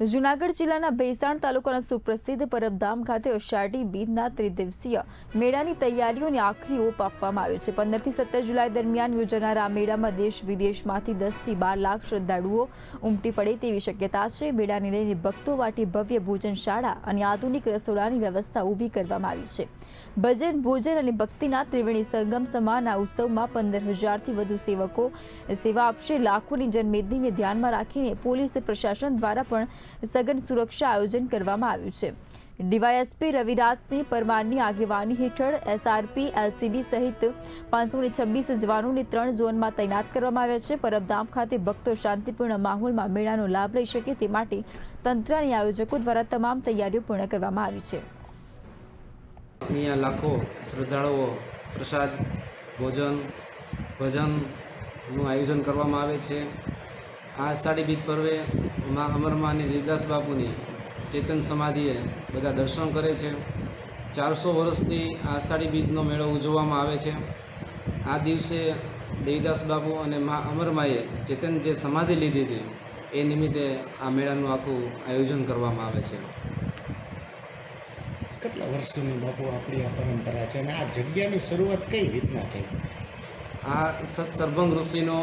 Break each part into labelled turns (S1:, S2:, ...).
S1: જૂનાગઢ જિલ્લાના ભેસાણ તાલુકાના સુપ્રસિદ્ધ પરબધામ ખાતે અષાઢી બીજના ત્રિદિવસીય મેળાની તૈયારીઓને આખરી ઓપ આપવામાં આવ્યો છે। 15 થી 17 જુલાઈ દરમિયાન યોજાનાર આ મેળામાં દેશ વિદેશમાંથી 10 થી 12 લાખ શ્રદ્ધાળુઓ ઉમટી પડે તેવી શક્યતા છે। મેળાને લઈને ભક્તો માટે ભવ્ય ભોજનશાળા અને આધુનિક રસોડાની વ્યવસ્થા ઊભી કરવામાં આવી છે। ભજન, ભોજન અને ભક્તિના ત્રિવેણી સંગમ સમાન આ ઉત્સવમાં 15,000થી વધુ સેવકો સેવા આપશે। લાખોની જનમેદનીને ધ્યાનમાં રાખીને પોલીસ પ્રશાસન દ્વારા પણ સઘન સુરક્ષા આયોજન કરવામાં આવ્યું છે। ડીવાયએસપી રવિરાજસિંહ પરમારની આગેવાની હેઠળ એસઆરપી, એલસીબી સહિત 526 જવાનોને 3 ઝોનમાં તૈનાત કરવામાં આવ્યા છે। પરબધામ ખાતે ભક્તો શાંતિપૂર્ણ માહોલમાં મેળાનો લાભ લઈ શકે તે માટે તંત્ર અને આયોજકો દ્વારા તમામ તૈયારીઓ પૂર્ણ કરવામાં આવી છે।
S2: અહીંયા લાખો શ્રદ્ધાળુઓ પ્રસાદ, ભોજન, ભજનનું આયોજન કરવામાં આવે છે। આ અષાઢી બીજ પર્વે મા અમરમાની દેવદાસ બાપુની ચેતન સમાધિએ બધા દર્શન કરે છે। 400 વર્ષથી આ અષાઢી બીજનો મેળો ઉજવવામાં આવે છે। આ દિવસે દેવદાસ બાપુ અને મા અમરમાએ ચેતન જે સમાધિ લીધી હતી એ નિમિત્તે આ મેળાનું આખું આયોજન કરવામાં આવે છે।
S3: કેટલા વર્ષોની બાપુ આપણી આ પરંપરા છે અને આ જગ્યાની શરૂઆત કઈ રીતના થઈ?
S2: આ સત્સર્ભંગ ઋષિનો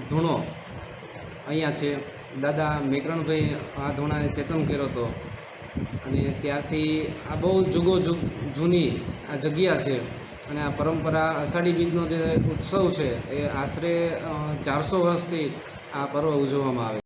S2: ધૂણો અહીંયા છે। દાદા મેકરણભાઈ આ ધૂણાને ચેતન કર્યો હતો અને ત્યારથી આ બહુ જૂની આ જગ્યા છે અને આ પરંપરા અષાઢી બીજનો જે ઉત્સવ છે એ આશરે 400 વર્ષથી આ પર્વ ઉજવવામાં આવે